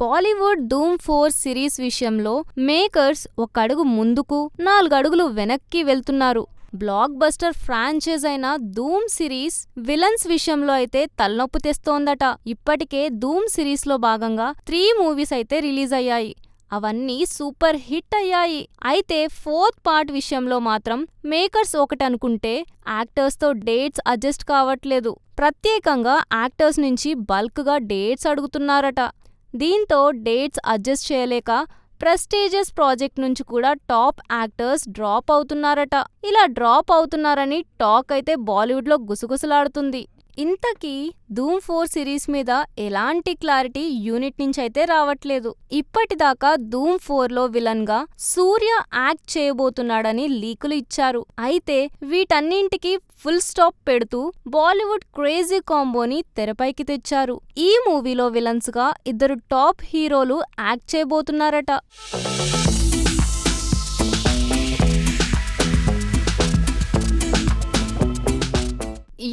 బాలీవుడ్ ధూమ్ 4 series విషయంలో makers ఒక అడుగు ముందుకు 4 అడుగులు వెనక్కి వెళ్తున్నారు. బ్లాక్ బస్టర్ ఫ్రాంచైజ్ అయిన ధూమ్ సిరీస్ విలన్స్ విషయంలో అయితే తలనొప్పి తెస్తోందట. ఇప్పటికే ధూమ్ సిరీస్ లో భాగంగా 3 మూవీస్ అయితే రిలీజ్ అయ్యాయి. అవన్నీ సూపర్ హిట్ అయ్యాయి. అయితే 4th పార్ట్ విషయంలో మాత్రం మేకర్స్ ఒకటనుకుంటే యాక్టర్స్ తో డేట్స్ అడ్జస్ట్ కావట్లేదు. ప్రత్యేకంగా యాక్టర్స్ నుంచి బల్క్ గా డేట్స్ అడుగుతున్నారట. దీంతో డేట్స్ అడ్జస్ట్ చేయలేక ప్రెస్టీజియస్ ప్రాజెక్ట్ నుంచి కూడా టాప్ యాక్టర్స్ డ్రాప్ అవుతున్నారట. ఇలా డ్రాప్ అవుతున్నారని టాక్ అయితే బాలీవుడ్ లో గుసగుసలాడుతుంది. ఇంతకీ ధూమ్ 4 సిరీస్ మీద ఎలాంటి క్లారిటీ యూనిట్ నుంచి అయితే రావట్లేదు. ఇప్పటిదాకా ధూమ్ 4లో విలన్ గా సూర్య యాక్ట్ చేయబోతున్నాడని లీకులు ఇచ్చారు. అయితే వీటన్నింటికి ఫుల్ స్టాప్ పెడుతూ బాలీవుడ్ క్రేజీ కాంబోని తెరపైకి తెచ్చారు. ఈ మూవీలో విలన్స్ గా 2 టాప్ హీరోలు యాక్ట్ చేయబోతున్నారట.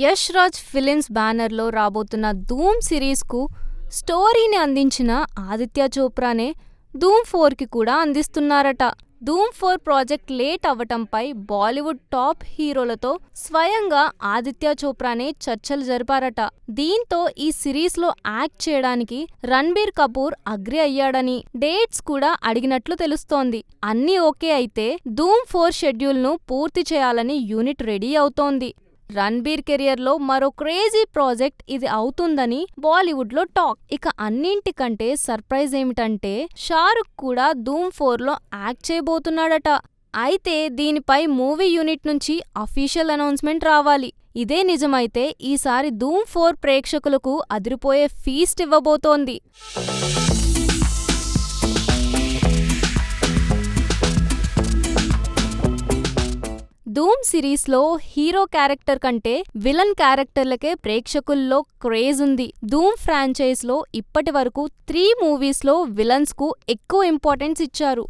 యష్ రాజ్ ఫిలిమ్స్ బ్యానర్లో రాబోతున్న ధూమ్ సిరీస్కు స్టోరీని అందించిన ఆదిత్య చోప్రానే ధూమ్ 4కి కూడా అందిస్తున్నారట. ధూమ్ 4 ప్రాజెక్ట్ లేట్ అవ్వటంపై బాలీవుడ్ టాప్ హీరోలతో స్వయంగా ఆదిత్య చోప్రానే చర్చలు జరిపారట. దీంతో ఈ సిరీస్లో యాక్ట్ చేయడానికి రణ్బీర్ కపూర్ అగ్రి అయ్యాడని, డేట్స్ కూడా అడిగినట్లు తెలుస్తోంది. అన్నీ ఓకే అయితే ధూమ్ 4 షెడ్యూల్ను పూర్తి చేయాలని యూనిట్ రెడీ అవుతోంది. రణ్బీర్ కెరియర్లో మరో క్రేజీ ప్రాజెక్ట్ ఇది అవుతుందని బాలీవుడ్లో టాక్. ఇక అన్నింటికంటే సర్ప్రైజ్ ఏమిటంటే షారుఖ్ కూడా ధూమ్ 4లో యాక్ట్ చేయబోతున్నాడట. అయితే దీనిపై మూవీ యూనిట్ నుంచి అఫీషియల్ అనౌన్స్మెంట్ రావాలి. ఇదే నిజమైతే ఈసారి ధూమ్ 4 ప్రేక్షకులకు అదిరిపోయే ఫీస్ట్ ఇవ్వబోతోంది. ధూమ్ సిరీస్లో హీరో క్యారెక్టర్ కంటే విలన్ క్యారెక్టర్లకే ప్రేక్షకుల్లో క్రేజ్ ఉంది. ధూమ్ ఫ్రాంచైజ్లో ఇప్పటి వరకు 3 మూవీస్లో విలన్స్కు ఎక్కువ ఇంపార్టెన్స్ ఇచ్చారు.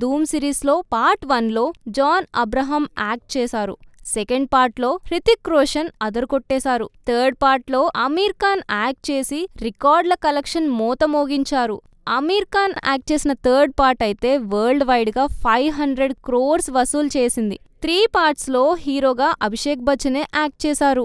ధూమ్ సిరీస్లో పార్ట్ 1లో జాన్ అబ్రహం యాక్ట్ చేశారు. సెకండ్ పార్ట్లో హృతిక్ రోషన్ అదరకొట్టేశారు. థర్డ్ పార్ట్లో అమీర్ ఖాన్ యాక్ట్ చేసి రికార్డుల కలెక్షన్ మోత మోగించారు. అమీర్ ఖాన్ యాక్ట్ చేసిన థర్డ్ పార్ట్ అయితే వరల్డ్ వైడ్ గా 500 crores వసూలు చేసింది. 3 పార్ట్స్లో హీరోగా అభిషేక్ బచ్చనే యాక్ట్ చేశారు.